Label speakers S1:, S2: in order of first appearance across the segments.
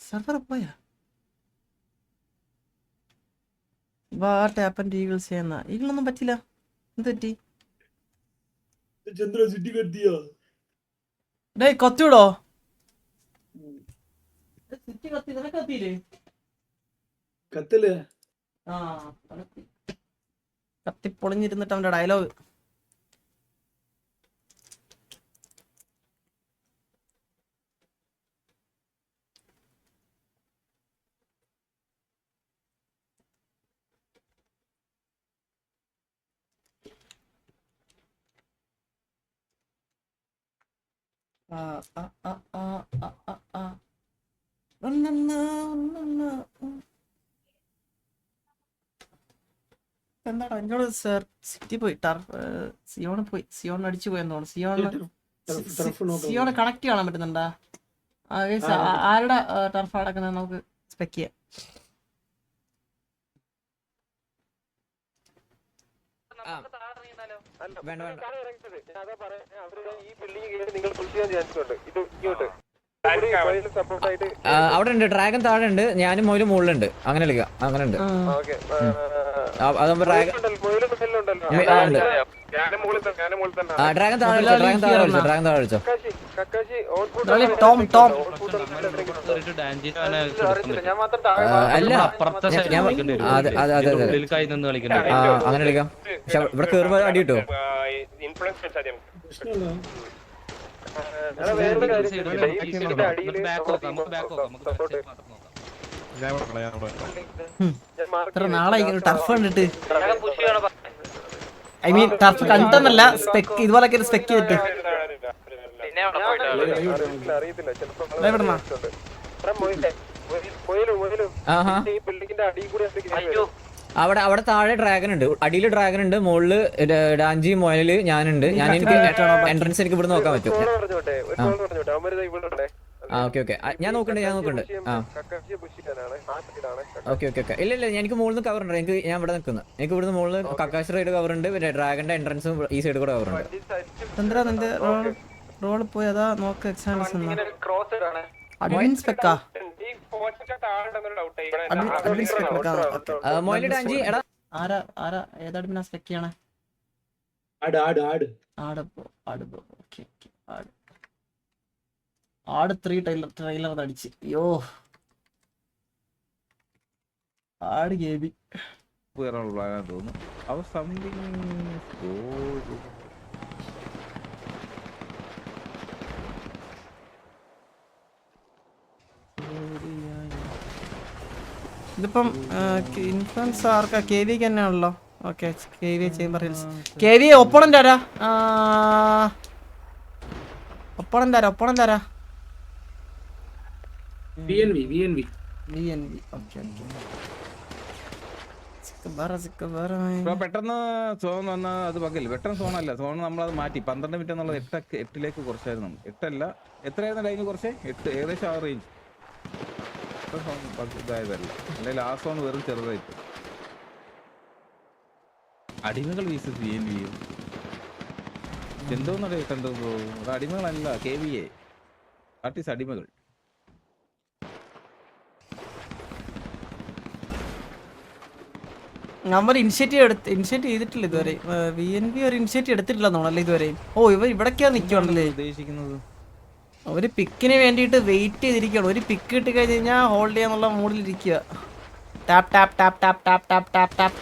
S1: Server പോയാ what happen Eagles ചെയ്യുന്ന ഈഗിളൊന്നും പറ്റില്ല. എന്ത് പറ്റി?
S2: ചന്ദ്ര സിറ്റി കത്തിയോ?
S1: ഡേയ് കത്തിവിടോ? സിറ്റി കത്തി, നിനക്ക് കത്തിയില്ലേ?
S2: കത്തില്ലേ?
S1: ആ കത്തി പൊളിഞ്ഞിരുന്നിട്ട് അവന്റെ ഡയലോഗ്. എന്താടാ എന്നോട് സർ സിറ്റി പോയി സിയോണ് പോയി, സിയോൺ അടിച്ചു പോയെന്ന് തോന്നുന്നു. സിയോണ് കണക്ട് ചെയ്യാൻ പറ്റുന്നുണ്ടാ? ആരുടെ ടർഫ് അടക്കുന്നത് നമുക്ക് സ്പെക്ക് ചെയ്യാം.
S3: അവിടെ ഉണ്ട് ഡ്രാഗൺ, താഴെ ഉണ്ട്, ഞാനും മോയിലും മുകളിലുണ്ട്. അങ്ങനെ കളിക്കാം, അങ്ങനെ ഉണ്ട്. അതാകുമ്പോ ഡ്രാഗൺ താഴെ കളിച്ചോ. അല്ല അതെ അതെ അതെ അങ്ങനെ കളിക്കാം. പക്ഷെ ഇവിടെ കേറുമ്പോ അടി കിട്ടുമോ?
S1: എത്ര നാളായി ടർഫ് കണ്ടിട്ട്. ഐ മീൻ ടർഫ് കണ്ടെന്നല്ല, സ്പെക്ക് ഇതുപോലൊക്കെ സ്പെക്ക് ചെയ്തിട്ട്.
S3: അവിടെ താഴെ ഡ്രാഗൺ ഉണ്ട്, അടിയിൽ ഡ്രാഗൺ ഉണ്ട്, മുകളില് ഡാഞ്ചി മൊയല് ഞാനുണ്ട്. എനിക്ക് എൻട്രൻസ് എനിക്ക് ഇവിടെ നോക്കാൻ പറ്റും. ഓക്കെ ഓക്കെ, ഞാൻ നോക്കണ്ട്. Okay okay okay. ഇല്ല എനിക്ക് മുകളിൽ നിന്ന് കവർ ഉണ്ട്. ഞാൻ ഇവിടെ നിൽക്കുന്നു. എനിക്ക് ഇവിടുന്ന് മുകളിൽ കക്കാശ് സൈഡ് കവർ ഉണ്ട്, പിന്നെ ഡ്രാഗന്റെ എൻട്രൻസും ഈ സൈഡ് കൂടെ കവർ ഉണ്ട്.
S1: റോൾ പോയി അതാ നോക്ക്. Examples admin സ്പെക്കാ?
S3: മൊയില് ഡാഞ്ചി എടാ
S1: ആരാ ഏത് അഡ്മിനാ സ്പെക്ക് ചെയ്യണേ? ആട് 3 ട്രെയിലർ അടിച്ച്. അയ്യോ ആട് ഗേബി
S4: തോന്നുന്നു. അവ സംതിങ്
S1: ഇതിപ്പം ഇൻഫ്ലുവൻസ് ആർക്കാ? കെ വിക്ക് തന്നെയാണല്ലോ. Okay, K V Chamber Hills. K V opponent ആരാ? ഒപ്പണന്റ് ആരാ?
S2: VNV.
S1: ഓക്കെ.
S4: പെട്ടെന്ന് സോൺ വന്ന അത് പകല് പെട്ടെന്ന് സോണല്ല, സോൺ നമ്മളത് മാറ്റി 12 മിനിറ്റ് എന്നുള്ളത് 8ലേക്ക് കുറച്ചായിരുന്നു. 8 എത്രയായിരുന്നു ടൈം? കുറച്ച് 8 ഏകദേശം ആ റേഞ്ച്. ഇതായതല്ല, അല്ലെങ്കിൽ ആ സോൺ വെറും ചെറുതായിട്ട്. അടിമകൾ വീസസ് VNV എന്തോന്നറിയ കണ്ടത്? അടിമകളല്ല, KVA ആർട്ടിസ്റ്റ് അടിമകൾ.
S1: നമ്മൾ ഇനിഷ്യേറ്റീവ് ചെയ്തിട്ടില്ല ഇതുവരെ. VNV ഒരു ഇനിഷ്യേറ്റീവ് എടുത്തിട്ടില്ല തോന്നല്ലേ ഇതുവരെ. ഓ ഇവിടേക്കാ നിൽക്കുവാണല്ലേ
S4: ഉദ്ദേശിക്കുന്നത്.
S1: ഒരു പിക്കിന് വേണ്ടിയിട്ട് വെയിറ്റ് ചെയ്തിരിക്കുകയാണ്. ഒരു പിക്ക് കിട്ടി കഴിഞ്ഞ് കഴിഞ്ഞാൽ ഹോൾഡ് ചെയ്യാന്നുള്ള മൂഡിലിരിക്കുക. Tap tap tap tap tap tap tap tap.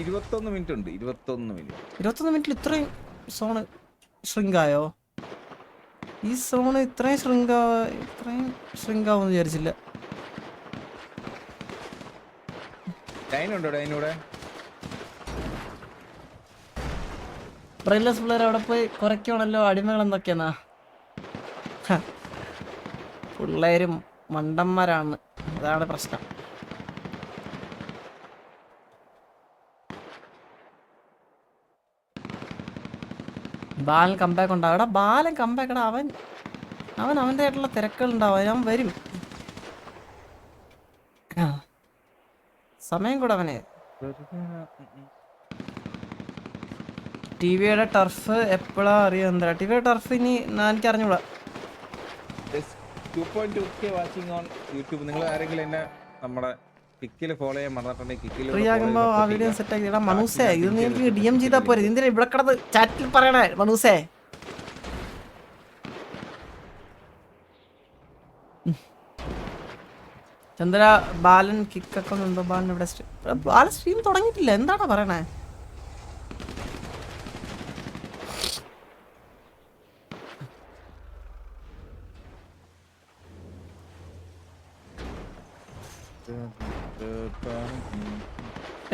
S4: 21 minute ഉണ്ട്.
S1: 21 മിനിറ്റിൽ ഇത്രയും സോണ് ഷ്രിങ്കായോ? ഈ സോണ് ഇത്രയും ഷ്രിങ്കാവെന്ന് വിചാരിച്ചില്ല. ബ്രെയിൻലെസ് പിള്ളേർ അവിടെ പോയി കുറയ്ക്കുവാണല്ലോ അടിമകൾ എന്തൊക്കെയാന്നാ. പിള്ളേരും മണ്ടന്മാരാണ്, അതാണ് പ്രശ്നം. ബാലൻ കമ്പാക്ക് ഉണ്ടാവും. എടാ ബാലൻ കമ്പാക്കടാ. അവൻ്റെ ആയിട്ടുള്ള തിരക്കുകൾ ഉണ്ടാവും. അവൻ വരും. സമയം കൂടെ അവന്. ടിവിയുടെ ടർഫ് എപ്പോഴാ അറിയാം? എന്താ ടിവിയുടെ ടർഫ് ഇനി എനിക്ക് അറിഞ്ഞൂടാ.
S4: 2.2K watching on YouTube. നിങ്ങൾ ആരെങ്കിലും എന്നെ നമ്മുടെ കിക്കിൽ ഫോളോ ചെയ്യാൻ മറന്നിട്ടുണ്ടെങ്കിൽ കിക്കിൽ
S1: ഫ്രീ ആകുമ്പോ ആ വീഡിയോ സെറ്റ് ആക്കി എടാ മനൂസേ ഇത് നീ എനിക്ക് DM ചെയ്താ പോരെ ഇതിന്റെ ഇവിടെ കിടന്ന് ചാറ്റിൽ പറയണേ മനൂസേ. ചന്ദ്ര ബാലൻ കിക്കൊക്കെ ഉണ്ടോ? ബാലൻ ഇവിടെ ബാലൻ സ്ട്രീം തുടങ്ങിയിട്ടില്ല എന്താണ് പറയണേ?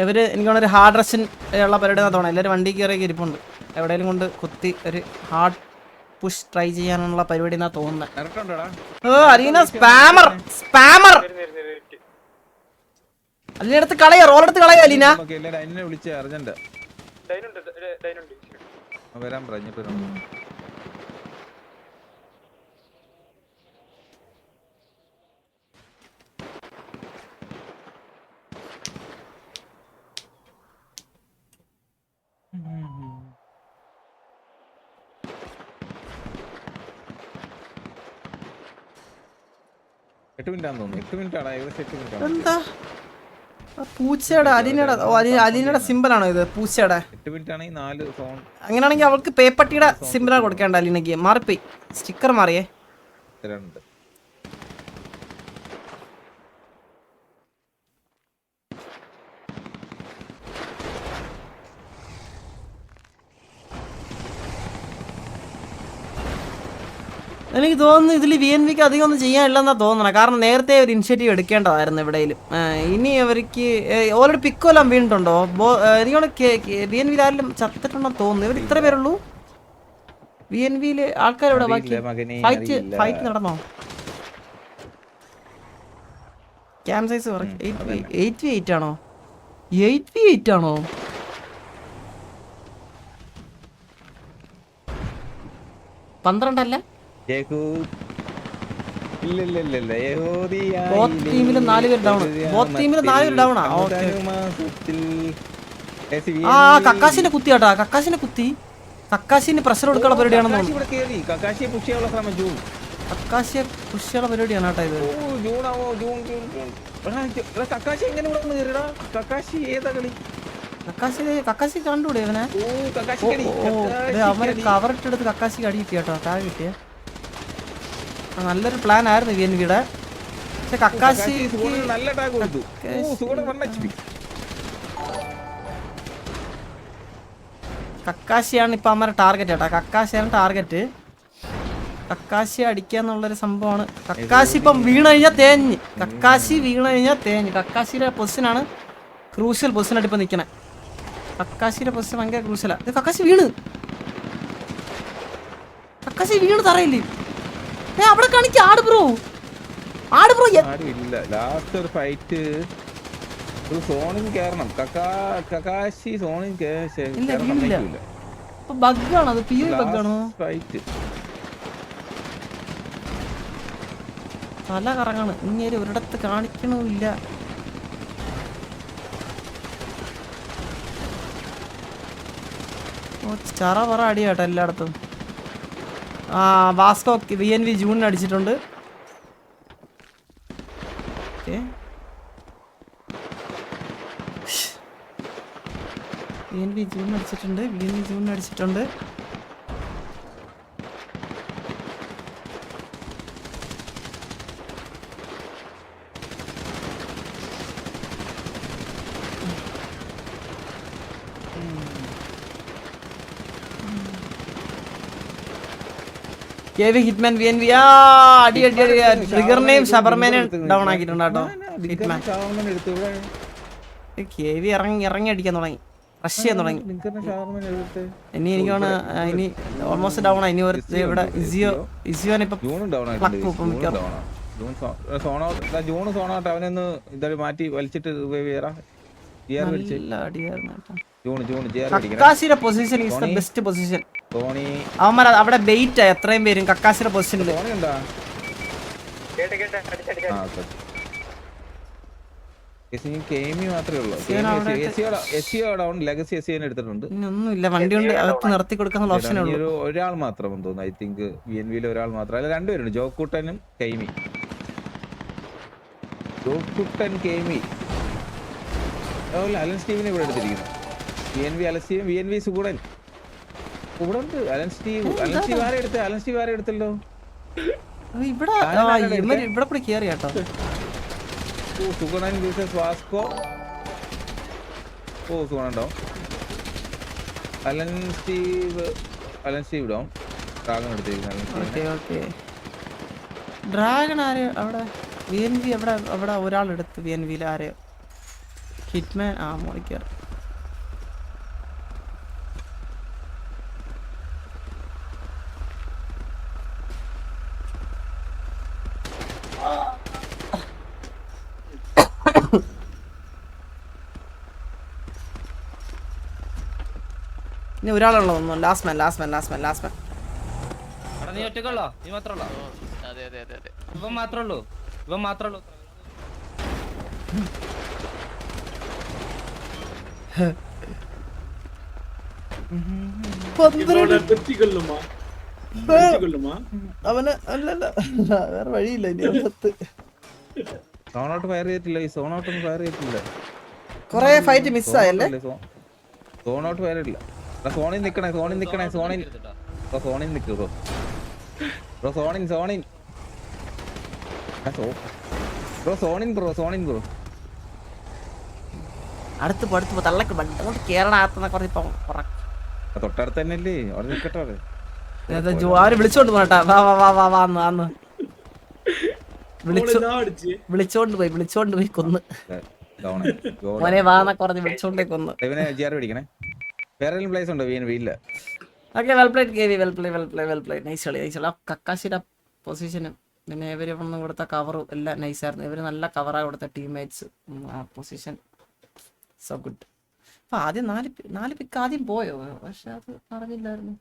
S1: ഇവര് എനിക്ക് ഒരു ഹാർഡ് റഷൻ ഉള്ള പരിപാടി തോന്നണം. എല്ലാവരും വണ്ടി കയറിയൊക്കെ ഇരിപ്പുണ്ട്. എവിടെയെങ്കിലും കൊണ്ട് കുത്തി ഒരു ഹാർഡ് പുഷ് ട്രൈ ചെയ്യാനുള്ള പരിപാടി എന്നാ തോന്നുന്നത്. അലീന സ്പാമർ സ്പാമർ അലീന എടുത്ത് കളയ റോളെടുത്ത് കളയ അലീന.
S4: വിളിച്ച അർജന്റ് വരാൻ പറഞ്ഞിട്ട്
S1: എന്താ പൂച്ചയുടെ അലീനയുടെ സിമ്പിളാണോ ഇത്? പൂച്ചയുടെ അങ്ങനെയാണെങ്കിൽ അവൾക്ക് പേപ്പട്ടിയുടെ സിമ്പിളാണ് കൊടുക്കേണ്ട അലീനക്ക്. മാറിപ്പോയി സ്റ്റിക്കർ മാറിയേ. എനിക്ക് തോന്നുന്നു ഇതിൽ VNVക്ക് അധികം ഒന്നും ചെയ്യാനില്ലെന്നാ തോന്നണം. കാരണം നേരത്തെ ഒരു ഇനിഷ്യേറ്റീവ് എടുക്കേണ്ടതായിരുന്നു എവിടെയും. ഇനി അവർക്ക് ഓൾറെഡി പിക്കോല്ലാം വീണിട്ടുണ്ടോ? എനിക്കോട് VNVയിൽ ആരെങ്കിലും ചത്തിട്ടുണ്ടെന്ന് തോന്നുന്നു. ഇവർ ഇത്ര പേരുള്ളൂ VNVയിൽ ആൾക്കാർ ഇവിടെ ബാക്കി. ഫൈറ്റ് നടന്നോ? ക്യാം സൈസ് 8v8 ആണോ? 8v8 ആണോ? പന്ത്രണ്ടല്ല ടീമിൽ 4 പേര് ഡൗൺ. ഡൗണാ? ആ കക്കാശിന്റെ കുത്തി കേട്ടാ. കക്കാശിന്റെ കുത്തി. കക്കാശിന് പ്രഷർ കൊടുക്കാനുള്ള പരിപാടിയാണെന്ന് തോന്നുന്നു. കക്കാശിയെ പുഷ് ചെയ്യാനുള്ള പരിപാടിയാണ് കേട്ടോ ഇത്. കക്കാശി കണ്ടൂടെ ഇവനെ? അവരെ കവറിട്ടെടുത്ത് കക്കാശിക്ക് അടി കിട്ടിയ കേട്ടോ. താഴെ കിട്ടിയ നല്ലൊരു പ്ലാൻ ആയിരുന്നു VNVയുടെ. പക്ഷെ കക്കാശിയാണ് ഇപ്പൊ അമ്മയുടെ ടാർഗറ്റ് കേട്ടാ. കക്കാശിയാണ് ടാർഗറ്റ്. കക്കാശിയെ അടിക്കാന്നുള്ളൊരു സംഭവമാണ്. കക്കാശി ഇപ്പം വീണ് കഴിഞ്ഞാൽ തേഞ്ഞ്. കക്കാശിയുടെ പൊസിഷനാണ് ക്രൂഷ്യൽ പൊസിഷനായിട്ട് ഇപ്പൊ നിക്കണേ. കക്കാശിയുടെ പൊസിഷൻ ഭയങ്കര ക്രൂഷ്യലാ. ഇത് കക്കാശി വീണ് തറയില്ലേ? അവിടെ കാണിക്ക ആട് ബ്രോ.
S4: ലാസ്റ്റ് ഒരു ഫൈറ്റ് സോണിൽ കേറണം. കക്കാശി സോണിൽ
S1: ബഗ്ഗാണോ അത്? ബഗ്ഗാണോ? തല കറങ്ങാണ്. ഇങ്ങനെ ഒരിടത്ത് കാണിക്കണമില്ല. ചറ പറ അടിയാട്ടോ എല്ലായിടത്തും. വാസ്കോ VNV ജൂണിന് അടിച്ചിട്ടുണ്ട്. VNV ജൂണിന് അടിച്ചിട്ടുണ്ട്. ഹിറ്റ്മാൻ VNV അടി ട്രിഗറിനെയും ഷബർമേനെ ഡൗൺ ആക്കിയിട്ടുണ്ട് കേട്ടോ. ഹിറ്റ്മാൻ KV ഇറങ്ങി അടിക്കാൻ തുടങ്ങി. റഷ് ചെയ്യാൻ തുടങ്ങി. ഇനി എനിക്കാണ് ഇനി ഓൾമോസ്റ്റ് ഡൗൺ ആയി. ഇനി ഇവിടെ ഇസിയോനെ ഇപ്പൊ
S4: അവനൊന്ന് ഇതൊരു മാറ്റി വലിച്ചിട്ട്
S1: കക്കാശിയുടെ position is the best position. അവന്മാർ അവിടെ ബെയിറ്റ് ആയി എത്രയും പേരും കക്കാശിയുടെ പൊസിഷനിൽ.
S4: കെമി മാത്രമേ ഉള്ളൂ. എസിയോ ഡൗൺ, ലെഗസി എസിയോ എടുത്തിട്ടുണ്ട്.
S1: ഒന്നുമില്ല, വണ്ടി കൊണ്ട് അകത്ത് നിർത്തി കൊടുക്കാനുള്ള ഓപ്ഷനേ ഉള്ളൂ.
S4: ഒരാൾ മാത്രം തോന്നുന്നു, ഐ തിങ്ക് VNV ഒരാൾ മാത്രം, അല്ല രണ്ടുപേരുണ്ട്, ജോക്കുട്ടനും കെയ്മി. ജോക്കുട്ടൻ കെയ്മി അലൻ സ്റ്റീവിനെ ഇവിടെ എടുത്തിരിക്കുന്നു. VNV സുഗുടൻ ഇവിടെ ഉണ്ട്. അലൻ സ്റ്റീവ് ആരെ എടുത്തേ? അലൻ സ്റ്റീവ് ആരെ എടുത്തല്ലോ
S1: ഇവിടെ ഇവിടെ കൂടി കേറി കേട്ടോ.
S4: Sugunan versus Vasco. Sugunan down. Alan Steve down. Dragon എടുത്തിരിക്കുന്നു.
S1: ഡ്രാഗൺ ആര് അവിടെ? VNV അവിടെ ഒരാളെടുത്ത് VNV ആര്? ഹിറ്റ്മാൻ മോളിക്കർ. ഇനി ഒരാളുള്ള ഒന്നും. Last man.
S3: നീ ഒറ്റക്കുള്ളോ? നീ മാത്രമല്ലോ? ഇവൻ മാത്രമേ ഉള്ളൂ.
S1: അവന് അല്ലല്ല, വേറെ വഴിയില്ല.
S4: സോണോട്ട് ഫയർ ചെയ്തിട്ടില്ല. ഈ സോണോട്ടൊന്നും ഫയർ ചെയ്തിട്ടില്ല.
S1: കൊറേ ഫൈറ്റ് മിസ്സായല്ലേ?
S4: സോണോട്ട് ഫയർ ഇല്ല. സോണിൽ നിക്കണേ. സോണിൽ നിക്ക് ബ്രോ. സോണിൻ ബ്രോ.
S1: അടുത്ത് പോ തള്ളക്ക് അങ്ങോട്ട് കേരളാത്തുന്ന കുറച്ച്
S4: തൊട്ടടുത്ത് തന്നെയല്ലേ, അവിടെ നിക്കട്ടെ.
S1: ആര് വിളിച്ചോണ്ട് പോകട്ടാ? വാന്ന് വിളിച്ചോണ്ട് പോയി കൊന്ന്. മോനെ വാന്ന കുറഞ്ഞ് വിളിച്ചോണ്ടേ കൊന്ന്.
S4: പിടിക്കണേ. വേറെ പ്ലേസ് ഉണ്ടോ? ഇല്ല.
S1: Okay, well played KV. Well play. Nice കളി. കക്കാശിയുടെ പൊസിഷനും പിന്നെ ഇവര് ഒന്നും കൊടുത്ത കവറും എല്ലാം നൈസായിരുന്നു. ഇവര് നല്ല കവറാണ് കൊടുത്ത ടീംമേറ്റ്സ്. ആ പൊസിഷൻ സോ ഗുഡ്. അപ്പൊ ആദ്യം നാല് പിക്ക് ആദ്യം പോയോ? പക്ഷെ അത് അറിഞ്ഞില്ലായിരുന്നു.